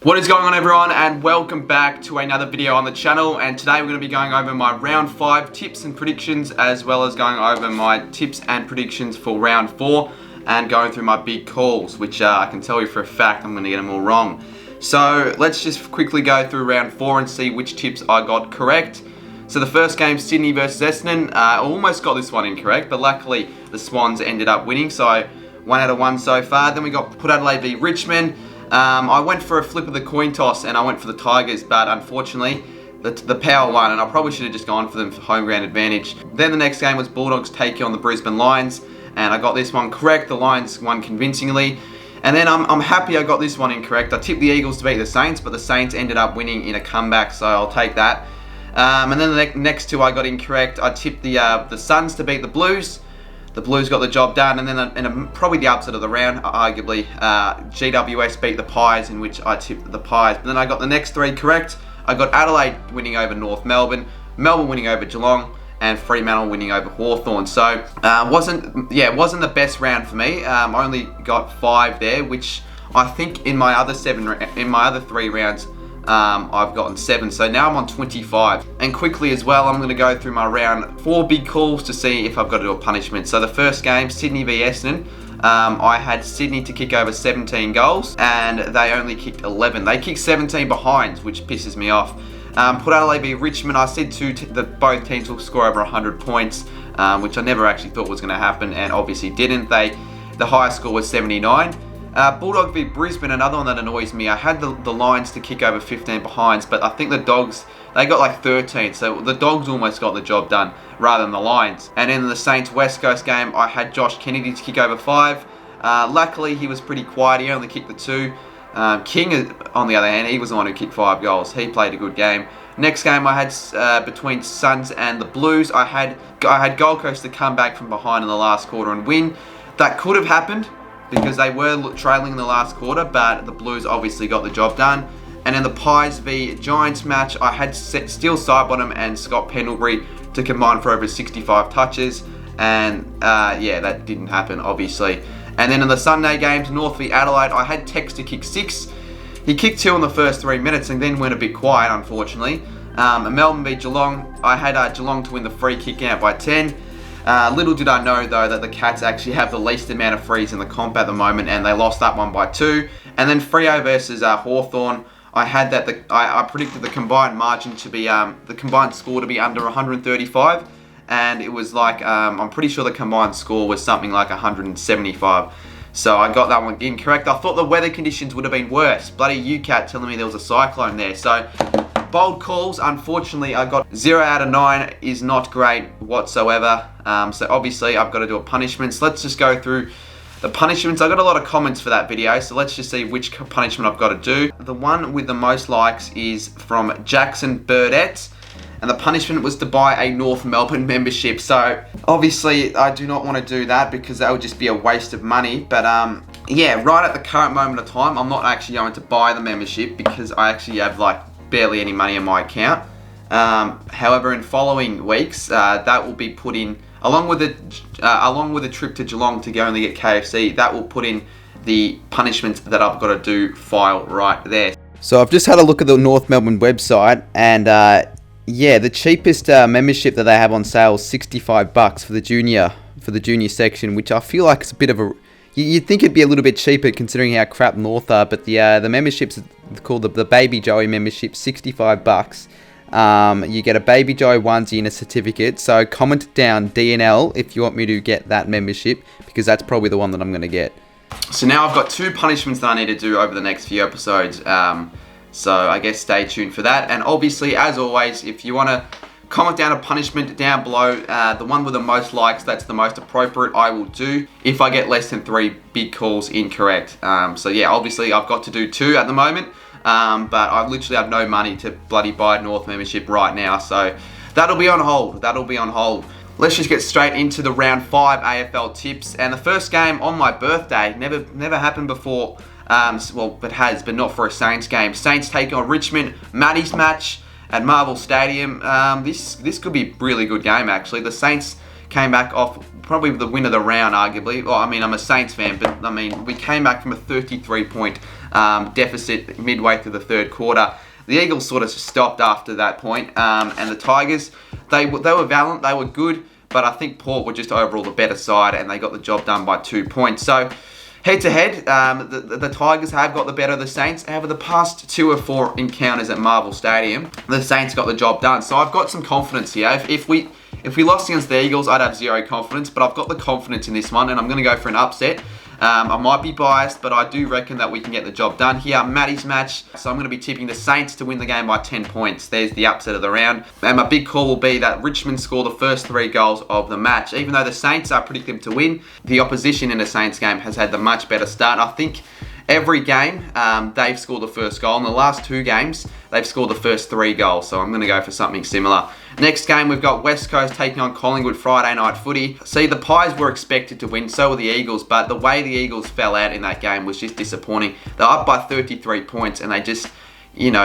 What is going on, everyone, and welcome back to another video on the channel. And today we're going to be going over my round 5 tips and predictions, as well as going over my tips and predictions for round 4 and going through my big calls, which I can tell you for a fact I'm going to get them all wrong. So let's just quickly go through round 4 and see which tips I got correct. So the first game, Sydney versus Essendon, I almost got this one incorrect, but luckily the Swans ended up winning, so 1 out of 1 so far. Then we got Port Adelaide v Richmond. I went for a flip of the coin toss and I went for the Tigers, but unfortunately the power won, and I probably should have just gone for them for home ground advantage. Then the next game was Bulldogs taking on the Brisbane Lions, and I got this one correct. The Lions won convincingly. And then I'm happy I got this one incorrect. I tipped the Eagles to beat the Saints, but the Saints ended up winning in a comeback, so I'll take that. And then the next two I got incorrect. I tipped the Suns to beat the Blues. The Blues got the job done, and then probably the upset of the round, arguably, GWS beat the Pies, in which I tipped the Pies. But then I got the next 3 correct. I got Adelaide winning over North Melbourne, Melbourne winning over Geelong, and Fremantle winning over Hawthorn. So it wasn't the best round for me. I only got 5 there, which I think in my other 3 rounds, I've gotten 7, so now I'm on 25. And quickly as well, I'm going to go through my round 4 big calls to see if I've got to do a punishment. So the first game, Sydney v Essendon, I had Sydney to kick over 17 goals, and they only kicked 11. They kicked 17 behinds, which pisses me off. Port Adelaide v Richmond, I said that both teams will score over 100 points, which I never actually thought was going to happen, and obviously didn't. The highest score was 79. Bulldog v Brisbane, another one that annoys me. I had the Lions to kick over 15 behinds, but I think the Dogs, they got like 13, so the Dogs almost got the job done rather than the Lions. And in the Saints West Coast game, I had Josh Kennedy to kick over 5. Luckily, he was pretty quiet. He only kicked the 2. King, on the other hand, he was the one who kicked 5 goals. He played a good game. Next game I had between Suns and the Blues. I had Gold Coast to come back from behind in the last quarter and win. That could have happened, because they were trailing in the last quarter, but the Blues obviously got the job done. And in the Pies v Giants match, I had Steele Sidebottom and Scott Pendlebury to combine for over 65 touches, and yeah, that didn't happen, obviously. And then in the Sunday games, North v Adelaide, I had Tex to kick 6. He kicked 2 in the first 3 minutes and then went a bit quiet, unfortunately. Melbourne v Geelong, I had Geelong to win the free kick out by 10. Little did I know, though, that the Cats actually have the least amount of frees in the comp at the moment, and they lost that one by 2. And then Freo versus Hawthorn, I had that I predicted the combined margin to be the combined score to be under 135, and it was like I'm pretty sure the combined score was something like 175. So I got that one incorrect. I thought the weather conditions would have been worse. Bloody UCAT telling me there was a cyclone there. So bold calls. Unfortunately, I got 0 out of 9 is not great whatsoever. So obviously, I've got to do a punishment. So let's just go through the punishments. I got a lot of comments for that video, so let's just see which punishment I've got to do. The one with the most likes is from Jackson Burdett, and the punishment was to buy a North Melbourne membership. So obviously, I do not want to do that because that would just be a waste of money. But yeah, right at the current moment of time, I'm not actually going to buy the membership because I actually have like barely any money in my account. However, in following weeks, that will be put in along with a trip to Geelong to go and get KFC. That will put in the punishment that I've got to do file right there. So I've just had a look at the North Melbourne website, and yeah, the cheapest membership that they have on sale is $65 for the junior section, which I feel like it's a bit of a. You'd think it'd be a little bit cheaper considering how crap North are, but the membership's called the Baby Joey membership, $65. You get a Baby Joey onesie and a certificate. So comment down DNL if you want me to get that membership, because that's probably the one that I'm going to get. So now I've got 2 punishments that I need to do over the next few episodes. So I guess stay tuned for that. And obviously, as always, if you want to comment down a punishment down below, the one with the most likes, that's the most appropriate, I will do if I get less than 3 big calls incorrect. So yeah, obviously I've got to do 2 at the moment, but I literally have no money to bloody buy a North membership right now, so that'll be on hold. Let's just get straight into the round 5 AFL tips. And the first game on my birthday, never happened before. Well, it has, but not for a Saints game. Saints taking on Richmond, Matty's match at Marvel Stadium. This could be a really good game, actually. The Saints came back off probably the win of the round, arguably. Well, I mean, I'm a Saints fan, but I mean, we came back from a 33-point deficit midway through the third quarter. The Eagles sort of stopped after that point, and the Tigers, they were valiant, they were good, but I think Port were just overall the better side, and they got the job done by 2 points. So head-to-head, the Tigers have got the better of the Saints. However, the past 2 or 4 encounters at Marvel Stadium, the Saints got the job done. So I've got some confidence here. If we lost against the Eagles, I'd have zero confidence, but I've got the confidence in this one, and I'm going to go for an upset. I might be biased, but I do reckon that we can get the job done here. Matty's match, so I'm going to be tipping the Saints to win the game by 10 points. There's the upset of the round. And my big call will be that Richmond score the first 3 goals of the match. Even though the Saints are predicted to win, the opposition in the Saints game has had the much better start. I think every game, they've scored the first goal. In the last 2 games, they've scored the first 3 goals. So I'm going to go for something similar. Next game, we've got West Coast taking on Collingwood Friday night footy. See, the Pies were expected to win, so were the Eagles, but the way the Eagles fell out in that game was just disappointing. They're up by 33 points, and they just, they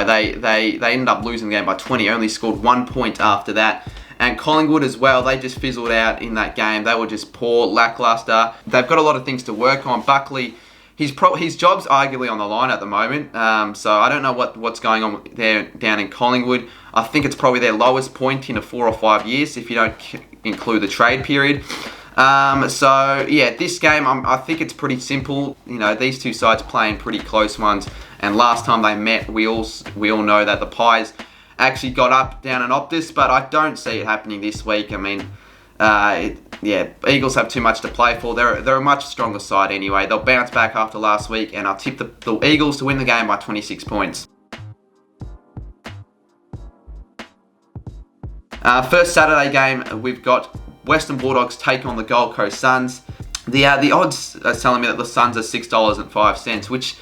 ended up losing the game by 20, only scored 1 point after that. And Collingwood as well, they just fizzled out in that game. They were just poor, lackluster. They've got a lot of things to work on. Buckley, his job's arguably on the line at the moment, so I don't know what's going on there down in Collingwood. I think it's probably their lowest point in 4 or 5 years, if you don't include the trade period. So yeah, this game, I think it's pretty simple. These 2 sides playing pretty close ones, and last time they met, we all know that the Pies actually got up down in Optus, but I don't see it happening this week. I mean, Eagles have too much to play for. They're a much stronger side anyway. They'll bounce back after last week, and I'll tip the Eagles to win the game by 26 points. First Saturday game, we've got Western Bulldogs take on the Gold Coast Suns. The odds are telling me that the Suns are $6.05, which,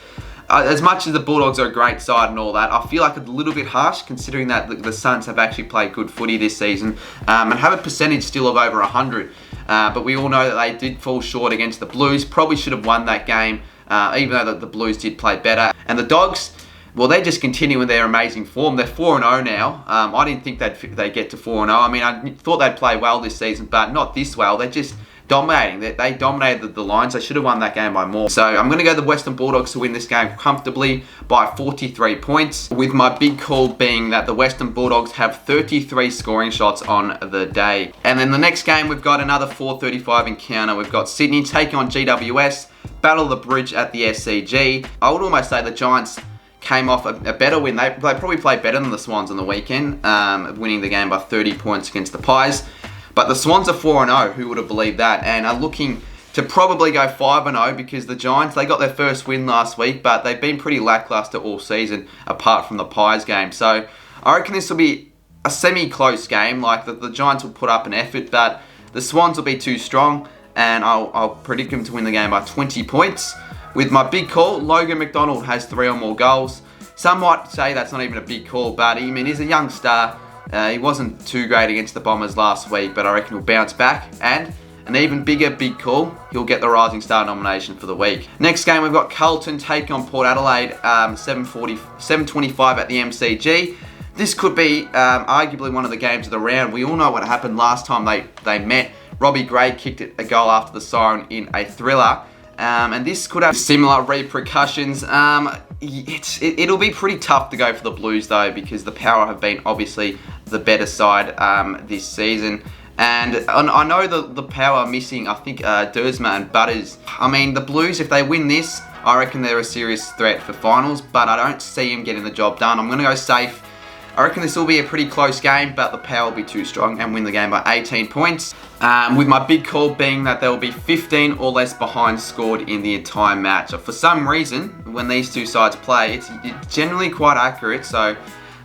as much as the Bulldogs are a great side and all that, I feel like it's a little bit harsh considering that the Suns have actually played good footy this season and have a percentage still of over 100. But we all know that they did fall short against the Blues. Probably should have won that game, even though the Blues did play better. And the Dogs, well, they're just continuing their amazing form. They're 4-0 now. I didn't think they'd get to 4-0. I mean, I thought they'd play well this season, but not this well. They're just dominating. They dominated the Lions. They should have won that game by more. So I'm going to go the Western Bulldogs to win this game comfortably by 43 points, with my big call being that the Western Bulldogs have 33 scoring shots on the day. And then the next game, we've got another 4:35 encounter. We've got Sydney taking on GWS, battle of the bridge at the SCG. I would almost say the Giants came off a better win. They probably played better than the Swans on the weekend, winning the game by 30 points against the Pies. But the Swans are 4-0, who would have believed that, and are looking to probably go 5-0 because the Giants, they got their first win last week, but they've been pretty lackluster all season apart from the Pies game. So I reckon this will be a semi-close game. Like the Giants will put up an effort, but the Swans will be too strong, and I'll predict them to win the game by 20 points. With my big call, Logan McDonald has 3 or more goals. Some might say that's not even a big call, but he's a young star. He wasn't too great against the Bombers last week, but I reckon he'll bounce back. And an even bigger big call, he'll get the Rising Star nomination for the week. Next game, we've got Carlton take on Port Adelaide, 7:25 at the MCG. This could be arguably one of the games of the round. We all know what happened last time they met. Robbie Gray kicked a goal after the siren in a thriller. And this could have similar repercussions. It'll be pretty tough to go for the Blues though, because the Power have been obviously the better side this season. And I know the Power are missing, I think, Dersma and Butters. I mean, the Blues, if they win this, I reckon they're a serious threat for finals, but I don't see them getting the job done. I'm going to go safe. I reckon this will be a pretty close game, but the Power will be too strong and win the game by 18 points. With my big call being that there will be 15 or less behind scored in the entire match. For some reason, when these two sides play, it's generally quite accurate, so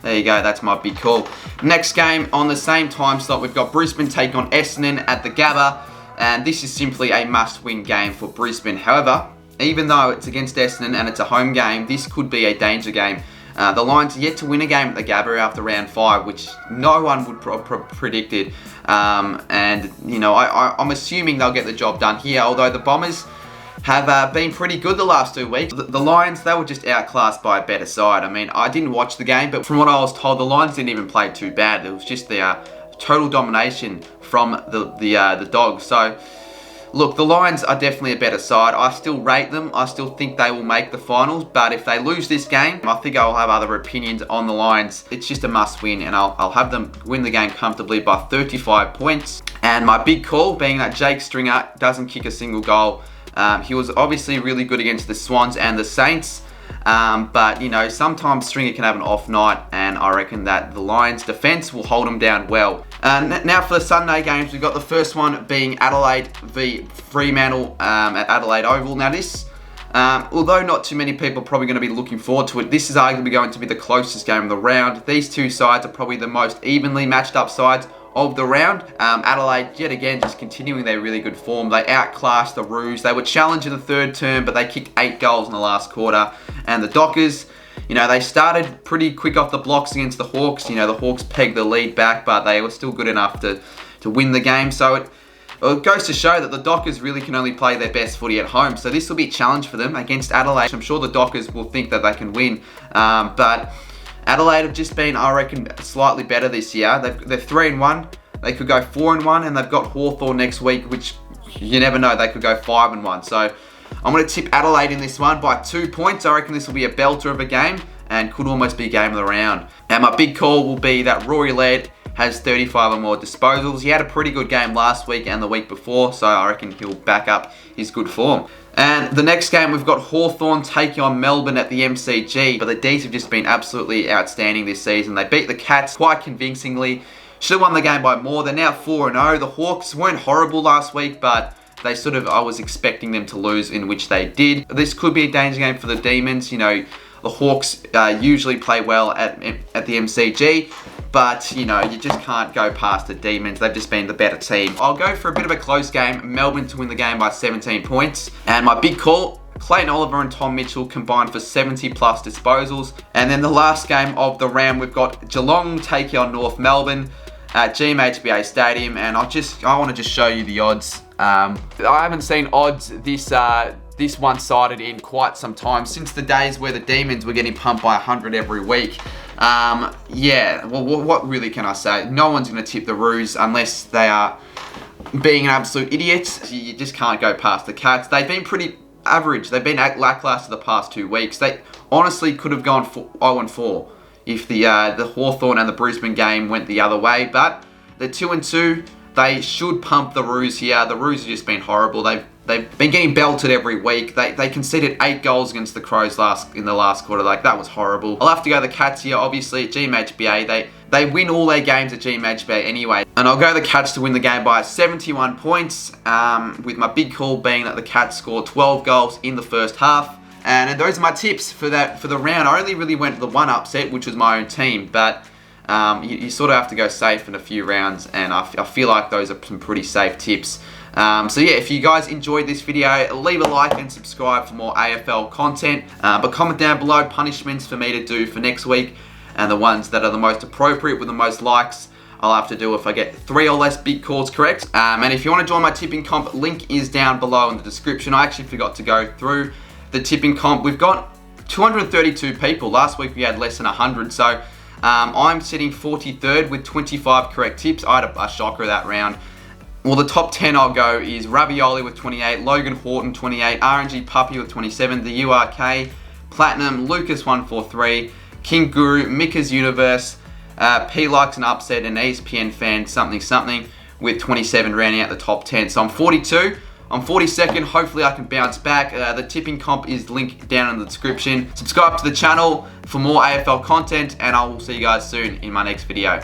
there you go, that's my big call. Next game, on the same time slot, we've got Brisbane take on Essendon at the Gabba, and this is simply a must-win game for Brisbane. However, even though it's against Essendon and it's a home game, this could be a danger game. The Lions yet to win a game at the Gabba after round 5, which no one would predicted. And, I'm assuming they'll get the job done here, although the Bombers have been pretty good the last 2 weeks. The Lions, they were just outclassed by a better side. I mean, I didn't watch the game, but from what I was told, the Lions didn't even play too bad. It was just the total domination from the Dogs. So look, the Lions are definitely a better side. I still rate them. I still think they will make the finals. But if they lose this game, I think I'll have other opinions on the Lions. It's just a must win, and I'll have them win the game comfortably by 35 points. And my big call being that Jake Stringer doesn't kick a single goal. He was obviously really good against the Swans and the Saints. But, you know, sometimes Stringer can have an off night, and I reckon that the Lions' defence will hold him down well. Now for the Sunday games, we've got the first one being Adelaide v Fremantle at Adelaide Oval. Now this, although not too many people are probably going to be looking forward to it, this is arguably going to be the closest game of the round. These two sides are probably the most evenly matched up sides of the round. Adelaide, yet again, just continuing their really good form. They outclassed the Roos. They were challenged in the third term, but they kicked 8 goals in the last quarter. And the Dockers, you know, they started pretty quick off the blocks against the Hawks. You know, the Hawks pegged the lead back, but they were still good enough to win the game. So it goes to show that the Dockers really can only play their best footy at home. So this will be a challenge for them against Adelaide. I'm sure the Dockers will think that they can win. But Adelaide have just been, I reckon, slightly better this year. They're 3-1. They could go 4-1, and they've got Hawthorn next week, which you never know. They could go 5-1. So I'm going to tip Adelaide in this one by 2 points. I reckon this will be a belter of a game and could almost be game of the round. And my big call will be that Rory Laird has 35 or more disposals. He had a pretty good game last week and the week before, so I reckon he'll back up his good form. And the next game, we've got Hawthorn taking on Melbourne at the MCG. But the D's have just been absolutely outstanding this season. They beat the Cats quite convincingly. Should have won the game by more. They're now 4-0. The Hawks weren't horrible last week, but they I was expecting them to lose, in which they did. This could be a danger game for the Demons. You know, the Hawks usually play well at the MCG. But, you know, you just can't go past the Demons. They've just been the better team. I'll go for a bit of a close game. Melbourne to win the game by 17 points. And my big call, Clayton Oliver and Tom Mitchell combined for 70 plus disposals. And then the last game of the round, we've got Geelong taking on North Melbourne at GMHBA Stadium. And I want to just show you the odds. I haven't seen odds this one-sided in quite some time, since the days where the Demons were getting pumped by 100 every week. Yeah, well, what really can I say? No one's going to tip the Roos unless they are being an absolute idiot. You just can't go past the Cats. They've been pretty average. They've been lackluster the past 2 weeks. They honestly could have gone 0-4 if the Hawthorn and the Brisbane game went the other way. But they're 2-2. They should pump the Roos here. The Roos have just been horrible. They've been getting belted every week. They conceded 8 goals against the Crows in the last quarter. Like, that was horrible. I'll have to go the Cats here, obviously, at GMHBA. They win all their games at GMHBA anyway. And I'll go the Cats to win the game by 71 points, with my big call being that the Cats scored 12 goals in the first half. And those are my tips for the round. I only really went the one upset, which was my own team. But you sort of have to go safe in a few rounds. And I feel like those are some pretty safe tips. So yeah, if you guys enjoyed this video, leave a like and subscribe for more AFL content. But comment down below punishments for me to do for next week, and the ones that are the most appropriate with the most likes I'll have to do if I get 3 or less big calls correct. And if you want to join my tipping comp, link is down below in the description. I actually forgot to go through the tipping comp. We've got 232 people. Last week we had less than 100, so I'm sitting 43rd with 25 correct tips. I had a shocker that round. Well, the top 10 I'll go is Ravioli with 28, Logan Horton 28, RNG Puppy with 27, the URK, Platinum, Lucas 143, King Guru, Mika's Universe, P Likes an Upset, and ESPN Fan something with 27, rounding out the top 10. So I'm 42. I'm 42nd. Hopefully I can bounce back. The tipping comp is linked down in the description. Subscribe to the channel for more AFL content, and I will see you guys soon in my next video.